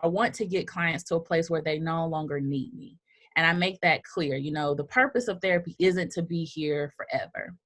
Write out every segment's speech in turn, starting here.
I want to get clients to a place where they no longer need me. And I make that clear. The purpose of therapy isn't to be here forever.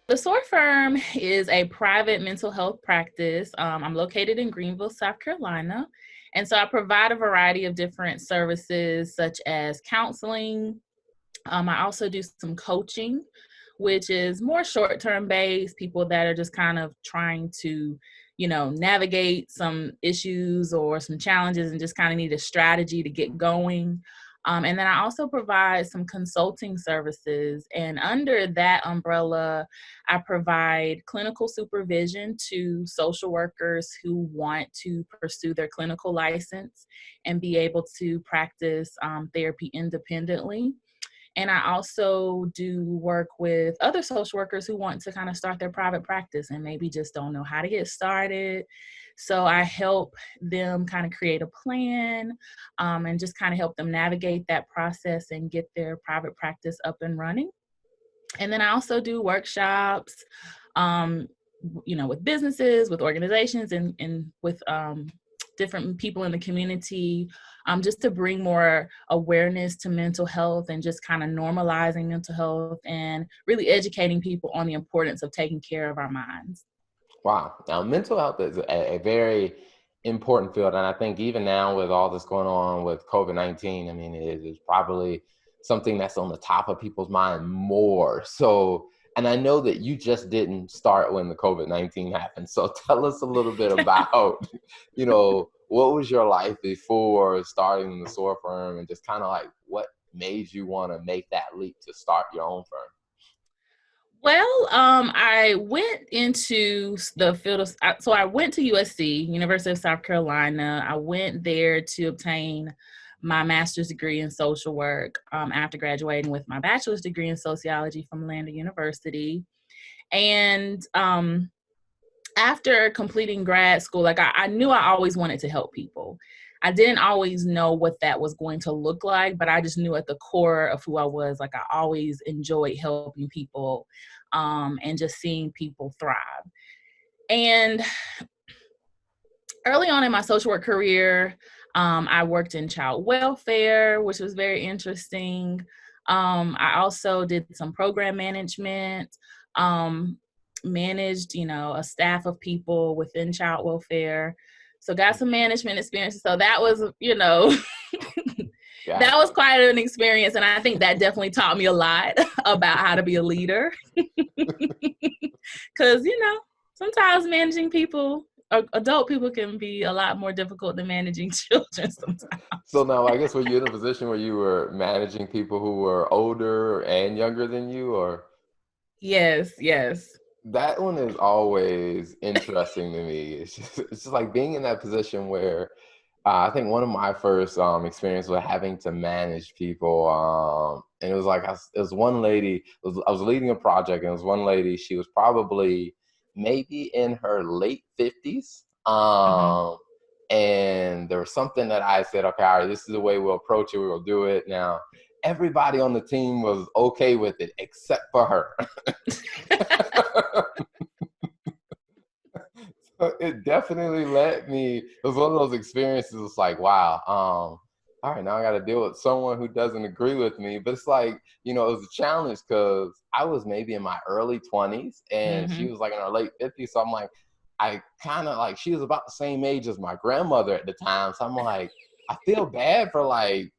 The Soar Firm is a private mental health practice. I'm located in Greenville, South Carolina. And so I provide a variety of different services such as counseling. I also do some coaching, which is more short-term based, people that are just kind of trying to, navigate some issues or some challenges and just kind of need a strategy to get going. And then I also provide some consulting services. And under that umbrella, I provide clinical supervision to social workers who want to pursue their clinical license and be able to practice therapy independently. And I also do work with other social workers who want to kind of start their private practice and maybe just don't know how to get started. So I help them kind of create a plan and just kind of help them navigate that process and get their private practice up and running. And then I also do workshops, with businesses, with organizations, and with different people in the community, just to bring more awareness to mental health and just kind of normalizing mental health and really educating people on the importance of taking care of our minds. Wow. Now, mental health is a very important field. And I think even now with all this going on with COVID-19, I mean, it is probably something that's on the top of people's mind more. So, and I know that you just didn't start when the COVID-19 happened. So tell us a little bit about, what was your life before starting the Soar Firm, and just kind of like what made you want to make that leap to start your own firm? Well, I went into the field of, so I went to USC, University of South Carolina. I went there to obtain my master's degree in social work after graduating with my bachelor's degree in sociology from Lander University. And after completing grad school, I knew I always wanted to help people. I didn't always know what that was going to look like, but I just knew at the core of who I was, I always enjoyed helping people and just seeing people thrive. And early on in my social work career, I worked in child welfare, which was very interesting. I also did some program management, managed, a staff of people within child welfare. So got some management experience. So that was, that was quite an experience. And I think that definitely taught me a lot about how to be a leader. Because, sometimes managing people, adult people, can be a lot more difficult than managing children sometimes. So now I guess were you in a position where you were managing people who were older and younger than you, or? Yes. That one is always interesting to me. It's just like being in that position where I think one of my first experience was having to manage people. And it was like, it was one lady, I was leading a project, and it was one lady, she was probably maybe in her late 50s. And there was something that I said, okay, all right, this is the way we'll approach it. We'll do it. Now, everybody on the team was okay with it except for her. So it definitely it was one of those experiences. It's like, wow, all right, now I got to deal with someone who doesn't agree with me. But it's like, it was a challenge because I was maybe in my early 20s and she was like in her late 50s. So I'm like, I kind of like, she was about the same age as my grandmother at the time. So I'm like, I feel bad for like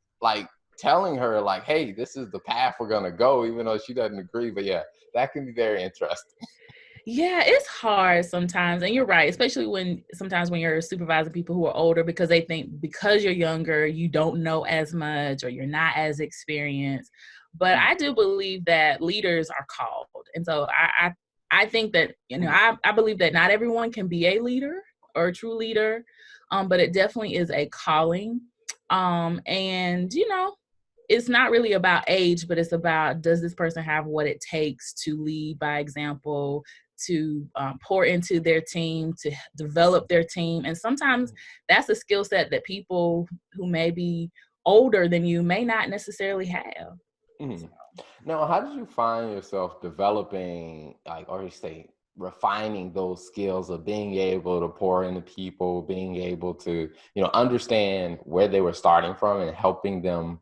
telling her like, hey, this is the path we're going to go, even though she doesn't agree. But yeah, that can be very interesting. Yeah, it's hard sometimes. And you're right, especially sometimes when you're supervising people who are older, because they think because you're younger, you don't know as much or you're not as experienced. But I do believe that leaders are called. And so I think that, I believe that not everyone can be a leader or a true leader, but it definitely is a calling. And, it's not really about age, but it's about, does this person have what it takes to lead by example, to pour into their team, to develop their team. And sometimes that's a skill set that people who may be older than you may not necessarily have. Mm-hmm. Now, how did you find yourself developing, like, or you say, refining those skills of being able to pour into people, being able to, understand where they were starting from and helping them,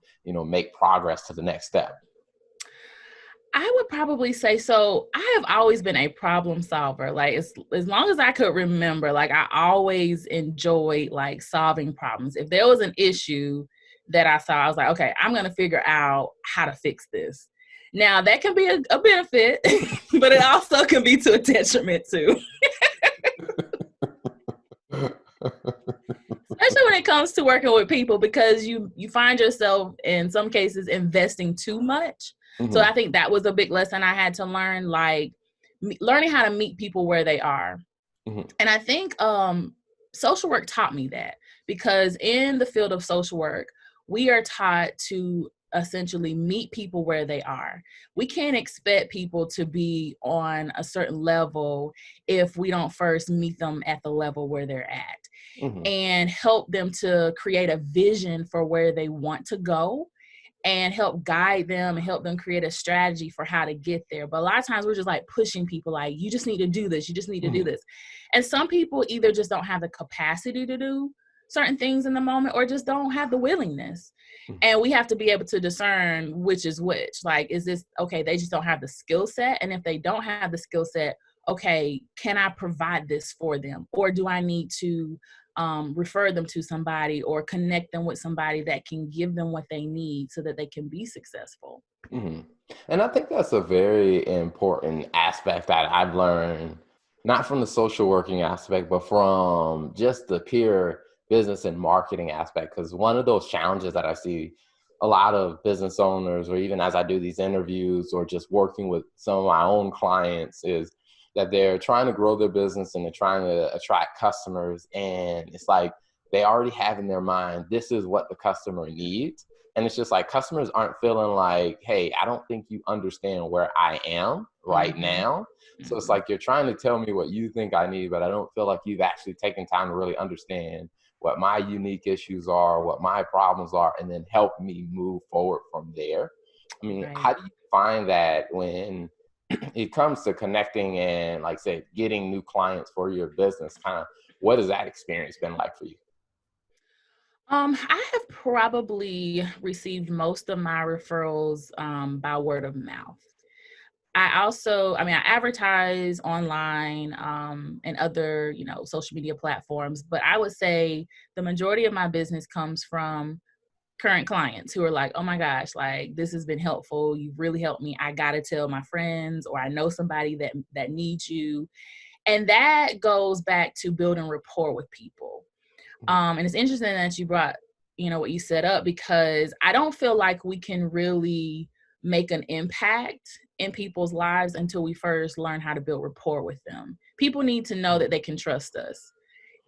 make progress to the next step? I would probably say, so I have always been a problem solver. Like as long as I could remember, like I always enjoyed like solving problems. If there was an issue that I saw, I was like, okay, I'm going to figure out how to fix this. Now that can be a benefit, but it also can be to a detriment too. Especially when it comes to working with people, because you find yourself in some cases investing too much. Mm-hmm. So I think that was a big lesson I had to learn, like learning how to meet people where they are. Mm-hmm. And I think social work taught me that, because in the field of social work, we are taught to essentially meet people where they are. We can't expect people to be on a certain level if we don't first meet them at the level where they're at. Mm-hmm. And help them to create a vision for where they want to go, and help guide them and help them create a strategy for how to get there. But a lot of times we're just like pushing people, like, you just need to do this. You just need to do this. And some people either just don't have the capacity to do certain things in the moment, or just don't have the willingness. And we have to be able to discern which is which. Like, is this, okay, they just don't have the skill set. And if they don't have the skill set, okay, can I provide this for them? Or do I need to refer them to somebody or connect them with somebody that can give them what they need so that they can be successful? Mm-hmm. And I think that's a very important aspect that I've learned, not from the social working aspect, but from just the pure business and marketing aspect. Because one of those challenges that I see a lot of business owners, or even as I do these interviews or just working with some of my own clients, is that they're trying to grow their business and they're trying to attract customers. And it's like they already have in their mind, this is what the customer needs. And it's just like customers aren't feeling like, hey, I don't think you understand where I am right now. So it's like, you're trying to tell me what you think I need, but I don't feel like you've actually taken time to really understand what my unique issues are, what my problems are, and then help me move forward from there. I mean, Right. how do you find that when it comes to connecting and, like, say, getting new clients for your business? Kind of, what has that experience been like for you? I have probably received most of my referrals by word of mouth. I advertise online and other, social media platforms, but I would say the majority of my business comes from current clients who are like, oh my gosh, like this has been helpful. You've really helped me. I got to tell my friends, or I know somebody that needs you. And that goes back to building rapport with people. And it's interesting that you brought, what you set up, because I don't feel like we can really make an impact in people's lives until we first learn how to build rapport with them. People need to know that they can trust us.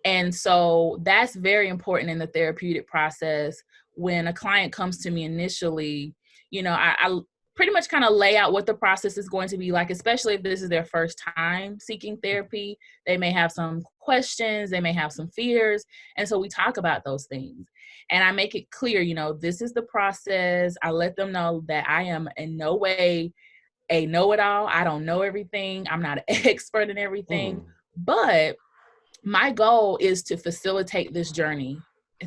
And so that's very important in the therapeutic process. When a client comes to me initially, I pretty much kind of lay out what the process is going to be like, especially if this is their first time seeking therapy. They may have some questions, they may have some fears. And so we talk about those things. And I make it clear, this is the process. I let them know that I am in no way a know-it-all. I don't know everything. I'm not an expert in everything. But my goal is to facilitate this journey,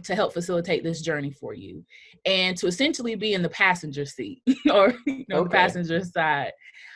to help facilitate this journey for you, and to essentially be in the passenger seat or the passenger side.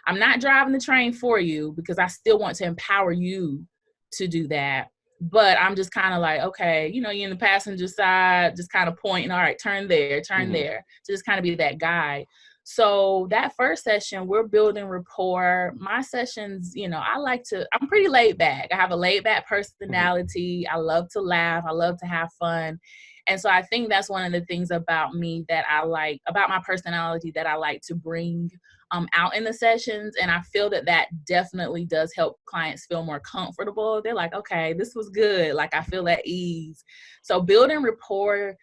I'm not driving the train for you, because I still want to empower you to do that. But I'm just kind of like, okay, you're in the passenger side, just kind of pointing, all right, turn there, to just kind of be that guide. So that first session, we're building rapport. My sessions, I'm pretty laid back. I have a laid back personality. I love to laugh. I love to have fun. And so I think that's one of the things about me that I like, about my personality, that I like to bring out in the sessions. And I feel that definitely does help clients feel more comfortable. They're like, okay, this was good. Like, I feel at ease. So building rapport,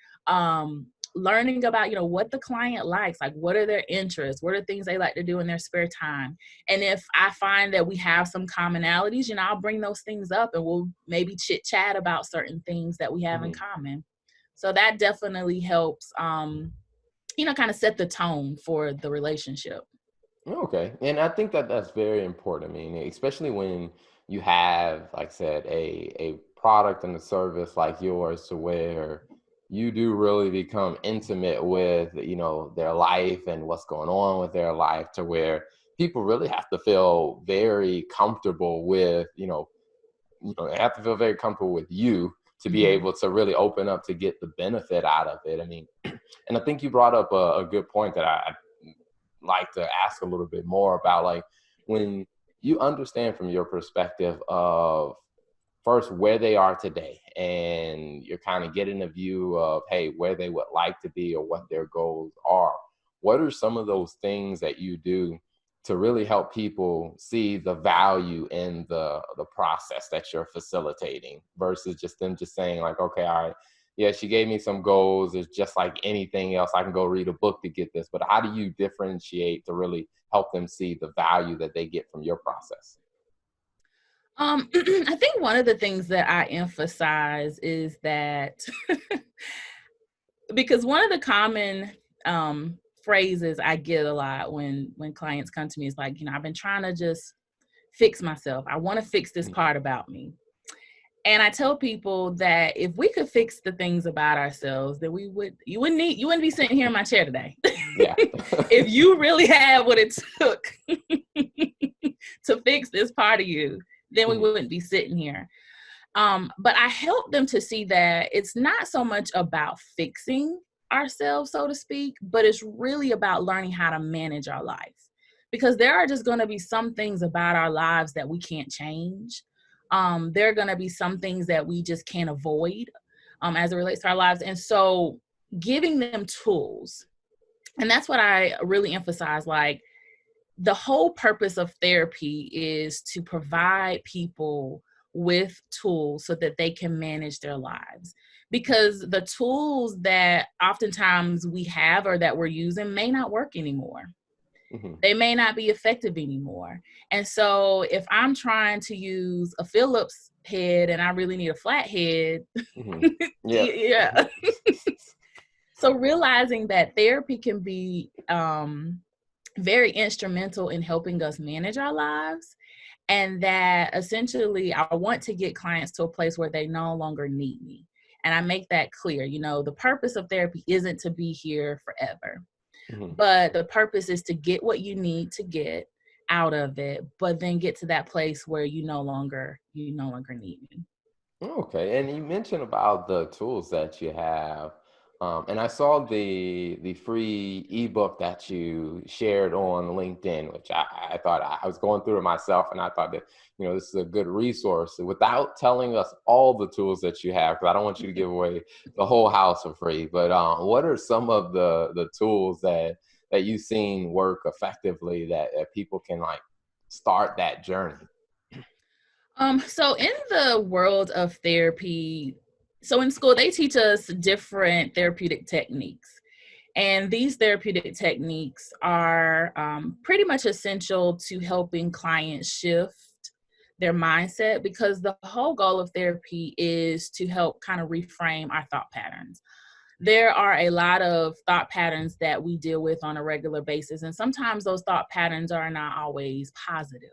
learning about, what the client likes, like what are their interests, what are things they like to do in their spare time. And if I find that we have some commonalities, I'll bring those things up and we'll maybe chit chat about certain things that we have in common. So that definitely helps, kind of set the tone for the relationship. Okay. And I think that that's very important. I mean, especially when you have, like I said, a product and a service like yours to where you do really become intimate with, their life and what's going on with their life, to where people really have to feel very comfortable with, they have to feel very comfortable with you to be able to really open up to get the benefit out of it. I mean, and I think you brought up a good point that I like to ask a little bit more about, like when you understand from your perspective of first where they are today, and you're kind of getting a view of, hey, where they would like to be or what their goals are. What are some of those things that you do to really help people see the value in the process that you're facilitating, versus just them just saying like, okay, all right, yeah, she gave me some goals. It's just like anything else. I can go read a book to get this. But how do you differentiate to really help them see the value that they get from your process? I think one of the things that I emphasize is that because one of the common phrases I get a lot when clients come to me is like, I've been trying to just fix myself. I want to fix this part about me. And I tell people that if we could fix the things about ourselves, then you wouldn't be sitting here in my chair today. Yeah. If you really had what it took to fix this part of you, then we wouldn't be sitting here. But I help them to see that it's not so much about fixing ourselves, so to speak, but it's really about learning how to manage our life. Because there are just going to be some things about our lives that we can't change. There are going to be some things that we just can't avoid as it relates to our lives. And so giving them tools, and that's what I really emphasize, like the whole purpose of therapy is to provide people with tools so that they can manage their lives. Because the tools that oftentimes we have or that we're using may not work anymore. They may not be effective anymore. And so if I'm trying to use a Phillips head and I really need a flat head, yeah. So realizing that therapy can be very instrumental in helping us manage our lives, and that essentially I want to get clients to a place where they no longer need me. And I make that clear. The purpose of therapy isn't to be here forever. But the purpose is to get what you need to get out of it, but then get to that place where you no longer need me. Okay, and you mentioned about the tools that you have, and I saw the free ebook that you shared on LinkedIn, which I thought I was going through it myself, and I thought that this is a good resource. Without telling us all the tools that you have, because I don't want you to give away the whole house for free, but what are some of the tools that you've seen work effectively that people can like start that journey? So in the world of therapy, so in school, they teach us different therapeutic techniques. And these therapeutic techniques are pretty much essential to helping clients shift their mindset, because the whole goal of therapy is to help kind of reframe our thought patterns. There are a lot of thought patterns that we deal with on a regular basis, and sometimes those thought patterns are not always positive.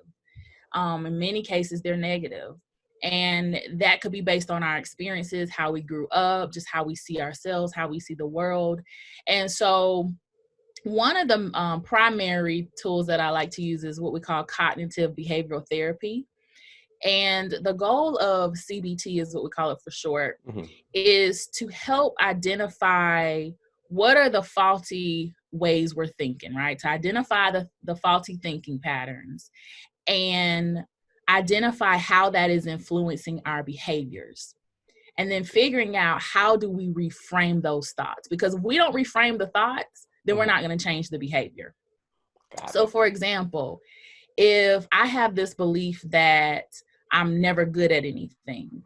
In many cases, they're negative. And that could be based on our experiences, how we grew up, just how we see ourselves, how we see the world. And so one of the primary tools that I like to use is what we call cognitive behavioral therapy. And the goal of CBT is what we call it for short, is to help identify what are the faulty ways we're thinking, right? To identify the faulty thinking patterns and identify how that is influencing our behaviors. And then figuring out how do we reframe those thoughts? Because if we don't reframe the thoughts, then we're not going to change the behavior. So for example, if I have this belief that I'm never good at anything,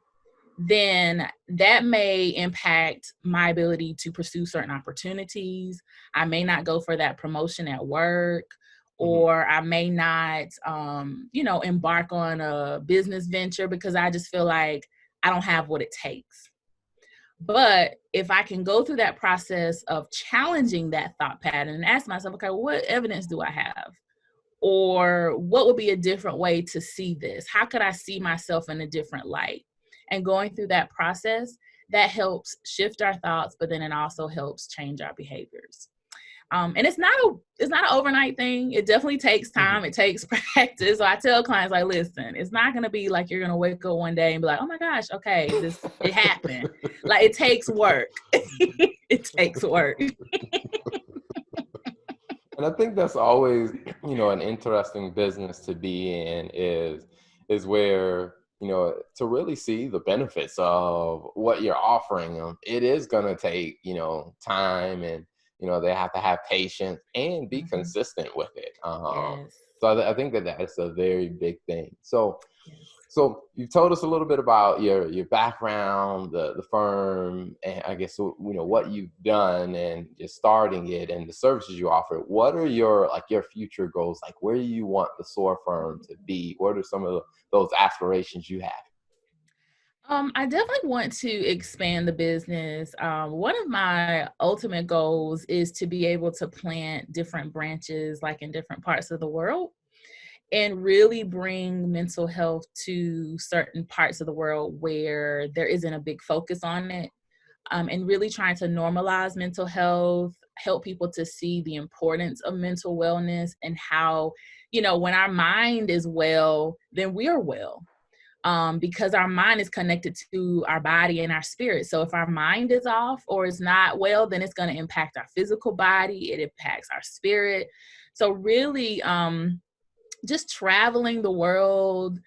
then that may impact my ability to pursue certain opportunities. I may not go for that promotion at work, or I may not, embark on a business venture because I just feel like I don't have what it takes. But if I can go through that process of challenging that thought pattern and ask myself, okay, what evidence do I have? Or what would be a different way to see this? How could I see myself in a different light? And going through that process, that helps shift our thoughts, but then it also helps change our behaviors. And it's not an overnight thing. It definitely takes time. It takes practice. So I tell clients, like, listen, it's not going to be like you're going to wake up one day and be like, oh my gosh, okay, it happened. Like, it takes work. It takes work. And I think that's always, an interesting business to be in is where, to really see the benefits of what you're offering them. It is going to take, time, and, they have to have patience and be consistent with it. Yes. So I think that's a very big thing. So, Yes. So you told us a little bit about your background, the firm, and I guess what you've done and just starting it and the services you offer. What are your future goals? Like, where do you want the Soar firm to be? What are some of those aspirations you have? I definitely want to expand the business. One of my ultimate goals is to be able to plant different branches, like in different parts of the world, and really bring mental health to certain parts of the world where there isn't a big focus on it, and really trying to normalize mental health, help people to see the importance of mental wellness and how, when our mind is well, then we're well. Because our mind is connected to our body and our spirit. So if our mind is off or is not well, then it's going to impact our physical body. It impacts our spirit. So really, just traveling the world,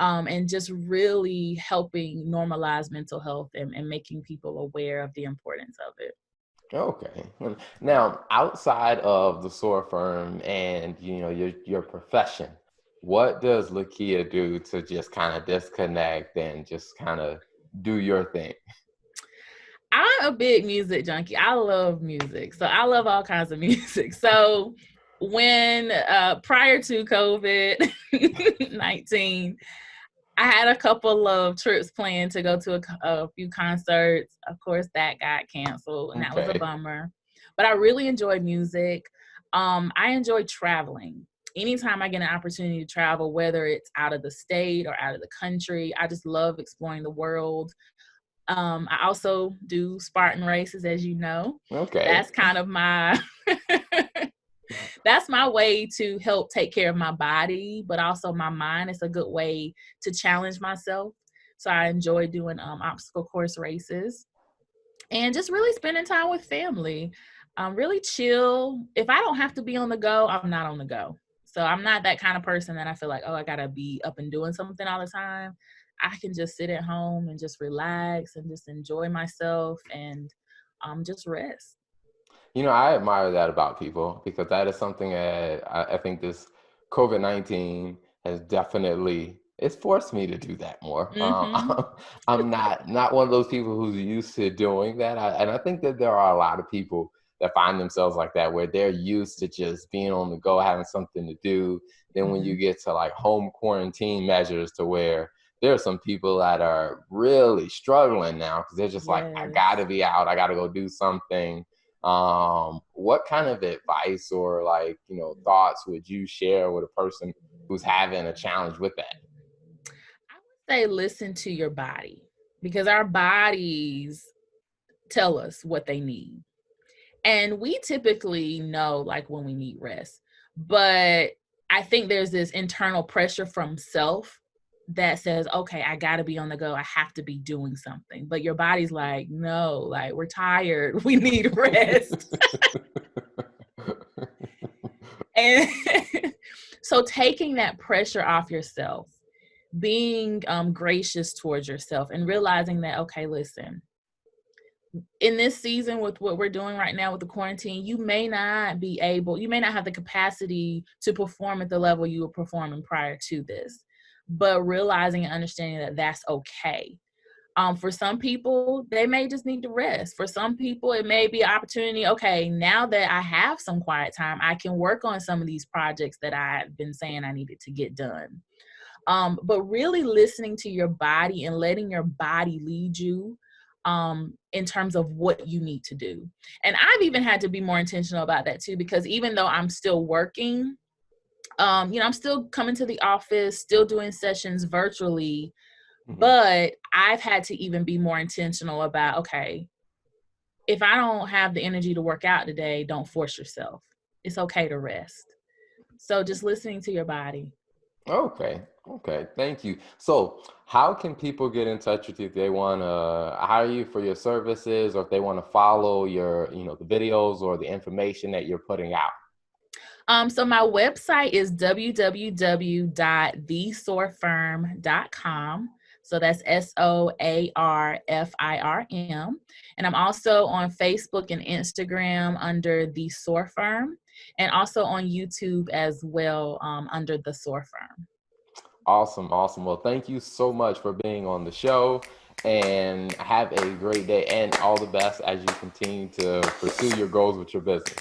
and just really helping normalize mental health and making people aware of the importance of it. Okay. Now, outside of the Soar firm and your profession, what does Lakia do to just kind of disconnect and just kind of do your thing? I'm a big music junkie. I love music. So I love all kinds of music. So when prior to COVID-19, I had a couple of trips planned to go to a few concerts. Of course, that got canceled, and that was a Okay. bummer. But I really enjoy music. I enjoy traveling. Anytime I get an opportunity to travel, whether it's out of the state or out of the country, I just love exploring the world. I also do Spartan races, as you know. Okay. That's kind of my that's my way to help take care of my body, but also my mind. It's a good way to challenge myself. So I enjoy doing obstacle course races and just really spending time with family. Really chill. If I don't have to be on the go, I'm not on the go. So I'm not that kind of person that I feel like, oh, I gotta be up and doing something all the time. I can just sit at home and just relax and just enjoy myself and just rest. I admire that about people because that is something that I think this COVID-19 has definitely it's forced me to do that more. Mm-hmm. I'm not one of those people who's used to doing that, and I think that there are a lot of people that find themselves like that, where they're used to just being on the go, having something to do. Then when Mm-hmm. you get to like home quarantine measures, to where there are some people that are really struggling now because they're just like, I Yes. got to be out, I got to go do something. What kind of advice or thoughts would you share with a person who's having a challenge with that? I would say listen to your body, because our bodies tell us what they need. And we typically know like when we need rest. But I think there's this internal pressure from self that says, okay, I got to be on the go. I have to be doing something. But your body's like, no, like we're tired. We need rest. And so taking that pressure off yourself, being gracious towards yourself and realizing that, okay, listen, in this season with what we're doing right now with the quarantine, you may not have the capacity to perform at the level you were performing prior to this, but realizing and understanding that that's okay. For some people, they may just need to rest. For some people, it may be an opportunity. Okay, now that I have some quiet time, I can work on some of these projects that I've been saying I needed to get done. But really listening to your body and letting your body lead you in terms of what you need to do. And I've even had to be more intentional about that too, because even though I'm still working, I'm still coming to the office, still doing sessions virtually, but I've had to even be more intentional about, okay, if I don't have the energy to work out today, don't force yourself. It's okay to rest. So just listening to your body. Okay. Okay. Thank you. So, how can people get in touch with you if they want to hire you for your services, or if they want to follow your, the videos or the information that you're putting out? So my website is www.thesoarfirm.com. So that's SOARFIRM. And I'm also on Facebook and Instagram under The Soar Firm, and also on YouTube as well under The Soar Firm. Awesome. Awesome. Well, thank you so much for being on the show, and have a great day and all the best as you continue to pursue your goals with your business.